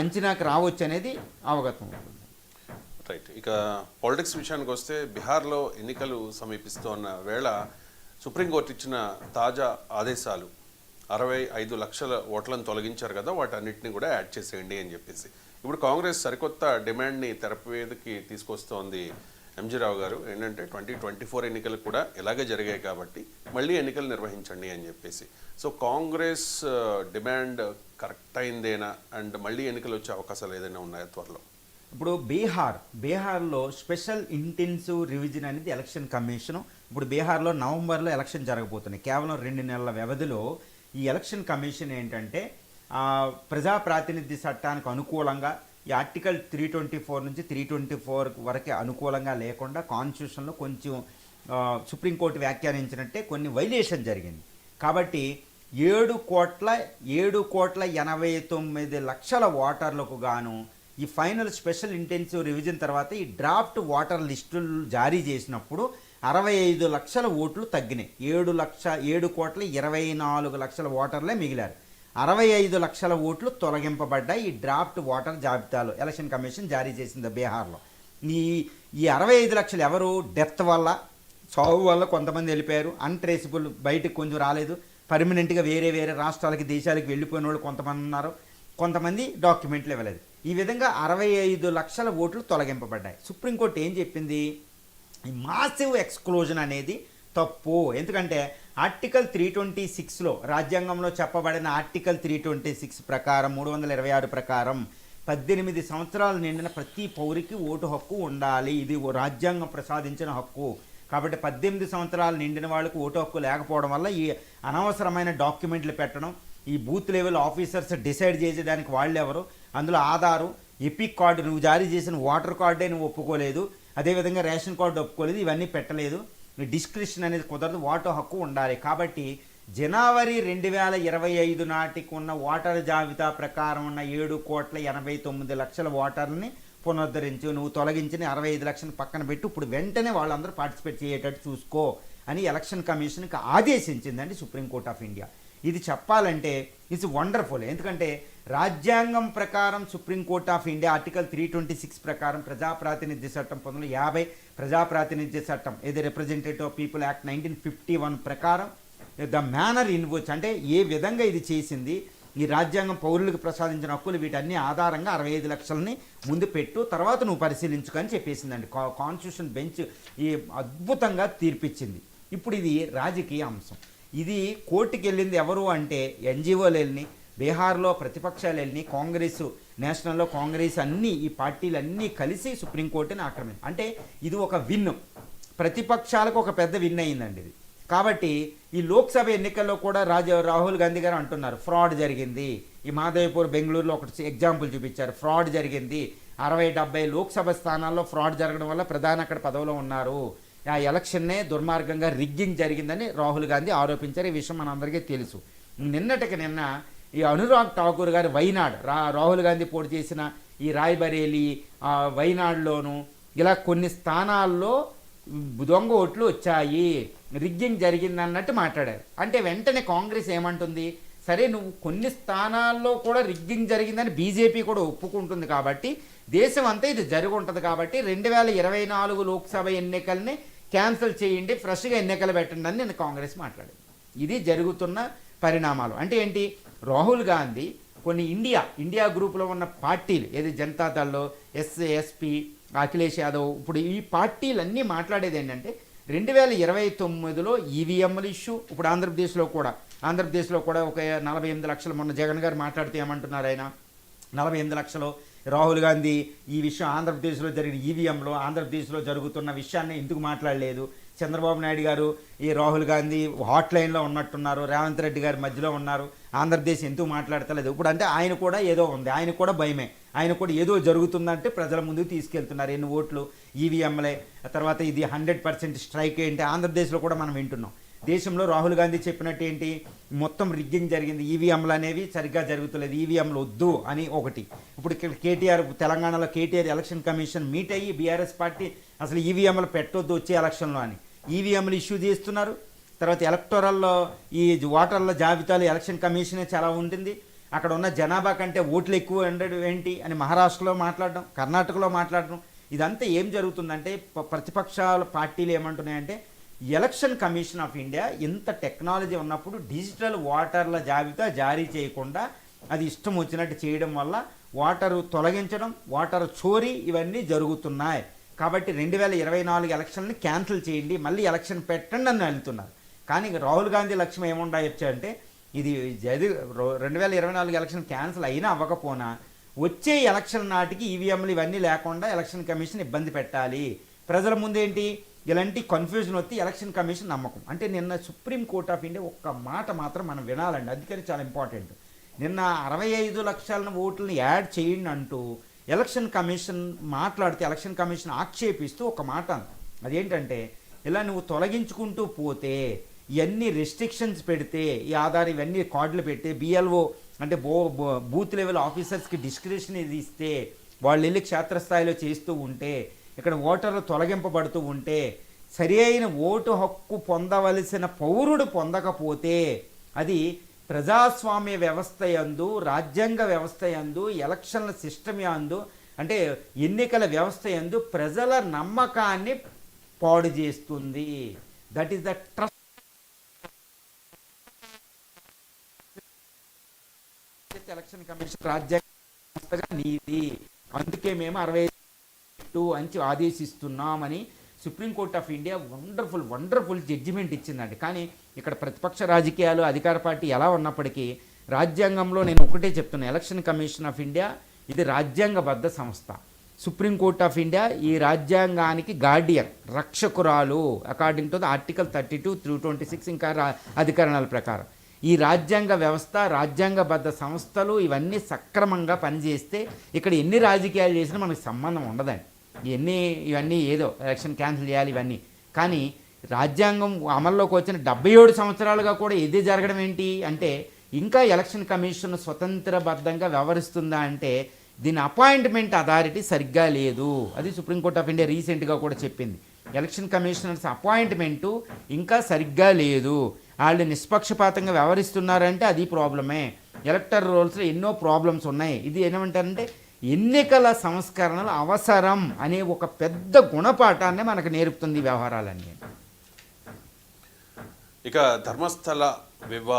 అంచనాకు రావచ్చు అనేది అవగతం. రైట్. ఇక పాలిటిక్స్ విషయానికి వస్తే బీహార్లో ఎన్నికలు సమీపిస్తున్న వేళ సుప్రీంకోర్టు ఇచ్చిన తాజా ఆదేశాలు 65 లక్షల ఓట్లను తొలగించారు కదా, వాటన్నిటిని కూడా యాడ్ చేసేయండి అని చెప్పేసి ఇప్పుడు కాంగ్రెస్ సరికొత్త డిమాండ్ని తెరప మీదకి తీసుకొస్తోంది. ఎంజీ రావు గారు ఏంటంటే 2024 ఎన్నికలు కూడా ఇలాగే జరిగాయి కాబట్టి మళ్ళీ ఎన్నికలు నిర్వహించండి అని చెప్పేసి. సో కాంగ్రెస్ డిమాండ్ కరెక్ట్ అయిందేనా అండ్ మళ్ళీ ఎన్నికలు వచ్చే అవకాశాలు ఏదైనా ఉన్నాయా త్వరలో? ఇప్పుడు బీహార్లో స్పెషల్ ఇంటెన్సివ్ రివిజన్ అనేది ఎలక్షన్ కమిషను. ఇప్పుడు బీహార్లో నవంబర్లో ఎలక్షన్ జరగబోతున్నాయి. కేవలం 2 నెలల వ్యవధిలో ఈ ఎలక్షన్ కమిషన్ ఏంటంటే ప్రజాప్రాతినిధ్య చట్టానికి అనుకూలంగా ఈ ఆర్టికల్ 324 నుంచి 324 వరకు అనుకూలంగా లేకుండా కాన్స్టిట్యూషన్లో కొంచెం సుప్రీంకోర్టు వ్యాఖ్యానించినట్టే కొన్ని వైలేషన్ జరిగింది. కాబట్టి 7,89,00,000 ఓటర్లకు గాను ఈ ఫైనల్ స్పెషల్ ఇంటెన్సివ్ రివిజన్ తర్వాత ఈ డ్రాఫ్ట్ ఓటర్ లిస్టులు జారీ చేసినప్పుడు 65 లక్షల ఓట్లు తగ్గినాయి. 7,24,00,000 ఓటర్లే మిగిలారు. 65 లక్షల ఓట్లు తొలగింపబడ్డాయి ఈ డ్రాఫ్ట్ ఓటర్ జాబితాలో ఎలక్షన్ కమిషన్ జారీ చేసింది బీహార్లో. ఈ 65 లక్షలు ఎవరు? డెత్ వల్ల, చావు వల్ల కొంతమంది వెళ్ళిపోయారు, అన్ట్రేసిబుల్ బయటకు కొంచెం రాలేదు, పర్మనెంట్గా వేరే రాష్ట్రాలకి దేశాలకు వెళ్ళిపోయిన వాళ్ళు కొంతమంది ఉన్నారు, కొంతమంది డాక్యుమెంట్లు ఇవ్వలేదు. ఈ విధంగా 65 లక్షల ఓట్లు తొలగింపబడ్డాయి. సుప్రీంకోర్టు ఏం చెప్పింది? ఈ మాసివ్ ఎక్స్క్లూజన్ అనేది తప్పు. ఎందుకంటే ఆర్టికల్ 326లో రాజ్యాంగంలో చెప్పబడిన ఆర్టికల్ 326 ప్రకారం 326 ప్రకారం 18 సంవత్సరాలు నిండిన ప్రతి పౌరికి ఓటు హక్కు ఉండాలి. ఇది రాజ్యాంగం ప్రసాదించిన హక్కు. కాబట్టి 18 సంవత్సరాలు నిండిన వాళ్ళకు ఓటు హక్కు లేకపోవడం వల్ల ఈ అనవసరమైన డాక్యుమెంట్లు పెట్టడం, ఈ బూత్ లెవెల్ ఆఫీసర్స్ డిసైడ్ చేసేదానికి వాళ్ళు ఎవరు, అందులో ఆధారు, ఎపిక్ కార్డు, నువ్వు జారీ చేసిన ఓటర్ కార్డే నువ్వు ఒప్పుకోలేదు, అదేవిధంగా రేషన్ కార్డు ఒప్పుకోలేదు, ఇవన్నీ పెట్టలేదు, డిస్క్రిప్షన్ అనేది కుదరదు, ఓటర్ హక్కు ఉండాలి. కాబట్టి జనవరి 2025 నాటికి ఉన్న ఓటర్ జాబితా ప్రకారం ఉన్న 7,89,00,000 ఓటర్లని పునరుద్ధరించు, నువ్వు తొలగించిన 65 లక్షలు పక్కన పెట్టు, ఇప్పుడు వెంటనే వాళ్ళందరూ పార్టిసిపేట్ చేయేటట్టు చూసుకో అని ఎలక్షన్ కమిషన్కి ఆదేశించిందండి సుప్రీంకోర్ట్ ఆఫ్ ఇండియా. ఇది చెప్పాలంటే ఇట్స్ వండర్ఫుల్. ఎందుకంటే రాజ్యాంగం ప్రకారం సుప్రీంకోర్ట్ ఆఫ్ ఇండియా ఆర్టికల్ 326 ప్రకారం ప్రజాప్రాతినిధ్య చట్టం 1950, ప్రజాప్రాతినిధ్య చట్టం ఏది రిప్రజెంటేటివ్ ఆఫ్ పీపుల్ యాక్ట్ 1951 ప్రకారం ద మేనర్ ఇన్ విచ్, అంటే ఏ విధంగా ఇది చేసింది, ఈ రాజ్యాంగం పౌరులకు ప్రసాదించిన హక్కులు వీటన్ని ఆధారంగా 65 లక్షలని ముందు పెట్టు, తర్వాత నువ్వు పరిశీలించుకొని చెప్పేసిందండి కాన్స్టిట్యూషన్ బెంచ్. ఈ అద్భుతంగా తీర్పిచ్చింది. ఇప్పుడు ఇది రాజకీయ అంశం. ఇది కోర్టుకి వెళ్ళింది ఎవరు అంటే ఎన్జిఓలు వెళ్ళి, బీహార్లో ప్రతిపక్షాలు వెళ్ళి, కాంగ్రెస్, నేషనల్లో కాంగ్రెస్ అన్నీ, ఈ పార్టీలన్నీ కలిసి సుప్రీంకోర్టుని ఆక్రమించారు. అంటే ఇది ఒక విన్, ప్రతిపక్షాలకు ఒక పెద్ద విన్ అయిందండి ఇది. కాబట్టి ఈ లోక్సభ ఎన్నికల్లో కూడా రాహుల్ గాంధీ గారు అంటున్నారు ఫ్రాడ్ జరిగింది. ఈ మాధవపూర్ బెంగళూరులో ఒకటి ఎగ్జాంపుల్ చూపించారు, ఫ్రాడ్ జరిగింది, 60-70 లోక్సభ స్థానాల్లో ఫ్రాడ్ జరగడం వల్ల ప్రధాని అక్కడ పదవిలో ఉన్నారు, ఆ ఎలక్షన్నే దుర్మార్గంగా రిగ్గింగ్ జరిగిందని రాహుల్ గాంధీ ఆరోపించారు. ఈ విషయం మనందరికీ తెలుసు. నిన్నటికి నిన్న ఈ అనురాగ్ ఠాకూర్ గారు వైనాడ్, రాహుల్ గాంధీ పోటీ చేసిన ఈ రాయ్బరేలీ, వైనాడ్లోను ఇలా కొన్ని స్థానాల్లో దొంగ ఓట్లు వచ్చాయి, రిగ్గింగ్ జరిగిందన్నట్టు మాట్లాడారు. అంటే వెంటనే కాంగ్రెస్ ఏమంటుంది, సరే నువ్వు కొన్ని స్థానాల్లో కూడా రిగ్గింగ్ జరిగిందని బీజేపీ కూడా ఒప్పుకుంటుంది కాబట్టి దేశం అంతా ఇది జరిగి ఉంటుంది కాబట్టి 2024 లోక్సభ ఎన్నికల్ని క్యాన్సిల్ చేయండి, ఫ్రెష్గా ఎన్నికలు పెట్టండి అని నేను కాంగ్రెస్ మాట్లాడింది. ఇది జరుగుతున్న పరిణామాలు. అంటే ఏంటి, రాహుల్ గాంధీ కొన్ని ఇండియా గ్రూప్లో ఉన్న పార్టీలు, ఏది జనతాదళ్లో, ఎస్పీ, అఖిలేష్ యాదవ్, ఇప్పుడు ఈ పార్టీలన్నీ మాట్లాడేది ఏంటంటే 2029లో ఈవీఎంల ఇష్యూ. ఇప్పుడు ఆంధ్రప్రదేశ్లో కూడా ఒక 48 లక్షలు, మొన్న జగన్ గారు మాట్లాడితే ఏమంటున్నారు ఆయన, 48 లక్షలు రాహుల్ గాంధీ ఈ విషయం ఆంధ్రప్రదేశ్లో జరిగిన ఈవీఎంలో, ఆంధ్రప్రదేశ్లో జరుగుతున్న విషయాన్ని ఎందుకు మాట్లాడలేదు, చంద్రబాబు నాయుడు గారు ఈ రాహుల్ గాంధీ హాట్ లైన్లో ఉన్నట్టున్నారు, రేవంత్ రెడ్డి గారు మధ్యలో ఉన్నారు, ఆంధ్రప్రదేశ్ ఎందుకు మాట్లాడతలేదు. ఇప్పుడు అంటే ఆయన కూడా ఏదో ఉంది, ఆయన కూడా భయమే, ఆయన కూడా ఏదో జరుగుతుందంటే ప్రజల ముందుకు తీసుకెళ్తున్నారు, ఎన్ని ఓట్లు ఈవీఎంలే, తర్వాత ఇది 100% స్ట్రైక్ ఏంటి, ఆంధ్రప్రదేశ్లో కూడా మనం వింటున్నాం. దేశంలో రాహుల్ గాంధీ చెప్పినట్టు ఏంటి, మొత్తం రిగ్గింగ్ జరిగింది, ఈవీఎంలు అనేవి సరిగ్గా జరుగుతలేదు, ఈవీఎంలు వద్దు అని ఒకటి. ఇప్పుడు ఇక్కడ తెలంగాణలో కేటీఆర్ ఎలక్షన్ కమిషన్ మీట్ అయ్యి బీఆర్ఎస్ పార్టీ అసలు ఈవీఎంలు పెట్టొద్దు వచ్చే ఎలక్షన్లో అని ఈవీఎంలు ఇష్యూ చేస్తున్నారు. తర్వాత ఎలక్టోరల్లో ఈ ఓటర్ల జాబితాలు ఎలక్షన్ కమిషనే చాలా ఉంటుంది. అక్కడ ఉన్న జనాభా కంటే ఓట్లు ఎక్కువ ఉండడం ఏంటి అని మహారాష్ట్రలో మాట్లాడడం, కర్ణాటకలో మాట్లాడడం, ఇదంతా ఏం జరుగుతుందంటే ప్రతిపక్షాల పార్టీలు ఏమంటున్నాయంటే ఎలక్షన్ కమిషన్ ఆఫ్ ఇండియా ఇంత టెక్నాలజీ ఉన్నప్పుడు డిజిటల్ ఓటర్ల జాబితా జారీ చేయకుండా అది ఇష్టం వచ్చినట్టు చేయడం వల్ల ఓటరు తొలగించడం, ఓటరు చోరీ ఇవన్నీ జరుగుతున్నాయి. కాబట్టి 2024 ఎలక్షన్ని క్యాన్సిల్ చేయండి, మళ్ళీ ఎలక్షన్ పెట్టండి అని వెళ్తున్నారు. కానీ రాహుల్ గాంధీ లక్ష్యం ఏముండొచ్చు అంటే ఇది 2024 ఎలక్షన్ క్యాన్సిల్ అయినా అవ్వకపోనా వచ్చే ఎలక్షన్ నాటికి ఈవీఎంలు ఇవన్నీ లేకుండా ఎలక్షన్ కమిషన్ ఇబ్బంది పెట్టాలి. ప్రజల ముందేంటి ఇలాంటి కన్ఫ్యూజన్ వచ్చి ఎలక్షన్ కమిషన్ నమ్మకం. అంటే నిన్న సుప్రీం కోర్ట్ ఆఫ్ ఇండియా ఒక్క మాట మాత్రం మనం వినాలండి, అందుకని చాలా ఇంపార్టెంట్. నిన్న 65 లక్షల ఓట్లని యాడ్ చేయండి అంటూ ఎలక్షన్ కమిషన్ మాట్లాడితే ఎలక్షన్ కమిషన్ ఆక్షేపిస్తూ ఒక మాట అంది. అదేంటంటే ఇలా నువ్వు తొలగించుకుంటూ పోతే ఇవన్నీ రెస్ట్రిక్షన్స్ పెడితే ఈ ఆధార్ ఇవన్నీ కార్డులు పెడితే బిఎల్ఓ అంటే బూత్ లెవెల్ ఆఫీసర్స్కి డిస్క్రిప్షన్ ఇది ఇస్తే వాళ్ళు వెళ్ళి క్షేత్రస్థాయిలో చేస్తూ ఉంటే ఇక్కడ ఓటర్లు తొలగింపబడుతూ ఉంటే సరి అయిన ఓటు హక్కు పొందవలసిన పౌరుడు పొందకపోతే అది ప్రజాస్వామ్య వ్యవస్థ యందు, రాజ్యాంగ వ్యవస్థ యందు, ఎలక్షన్ల సిస్టమ్ యందు అంటే ఎన్నికల వ్యవస్థ యందు ప్రజల నమ్మకాన్ని పాడు చేస్తుంది. That is the trust election commission రాజ్యాంగ నీది. అందుకే మేము 62 అంచి ఆదేశిస్తున్నామని supreme court of India wonderful judgement ఇచ్చిందండి. కానీ ఇక్కడ ప్రతిపక్ష రాజకీయాలు అధికార పార్టీ ఎలా ఉన్నప్పటికీ రాజ్యాంగంలో నేను ఒకటే చెప్తున్నా, ఎలక్షన్ కమిషన్ ఆఫ్ ఇండియా ఇది రాజ్యాంగబద్ధ సంస్థ. సుప్రీంకోర్ట్ ఆఫ్ ఇండియా ఈ రాజ్యాంగానికి గార్డియన్, రక్షకురాలు అకార్డింగ్ టు ద ఆర్టికల్ 32, 326 ఇంకా అధికరణాల ప్రకారం. ఈ రాజ్యాంగ వ్యవస్థ, రాజ్యాంగబద్ధ సంస్థలు ఇవన్నీ సక్రమంగా పనిచేస్తే ఇక్కడ ఎన్ని రాజకీయాలు చేసినా మనకు సంబంధం ఉండదండి. ఇవన్నీ ఏదో ఎలక్షన్ క్యాన్సిల్ చేయాలి ఇవన్నీ. కానీ రాజ్యాంగం అమల్లోకి వచ్చిన 77 సంవత్సరాలుగా కూడా ఇది జరగడం ఏంటి అంటే ఇంకా ఎలక్షన్ కమిషన్ స్వతంత్రబద్ధంగా వ్యవహరిస్తుందా అంటే దీని అపాయింట్మెంట్ అథారిటీ సరిగ్గా లేదు. అది సుప్రీంకోర్ట్ ఆఫ్ ఇండియా రీసెంట్గా కూడా చెప్పింది. ఎలక్షన్ కమిషనర్స్ అపాయింట్మెంటు ఇంకా సరిగ్గా లేదు. వాళ్ళు నిష్పక్షపాతంగా వ్యవహరిస్తున్నారంటే అది ప్రాబ్లమే. ఎలక్టర్ రోల్స్లో ఎన్నో ప్రాబ్లమ్స్ ఉన్నాయి. ఇది ఏమంటారంటే ఎన్నికల సంస్కరణలు అవసరం అనే ఒక పెద్ద గుణపాఠాన్ని మనకు నేర్పుతుంది ఈ వ్యవహారాలన్నీ. ఇక ధర్మస్థల వివాదం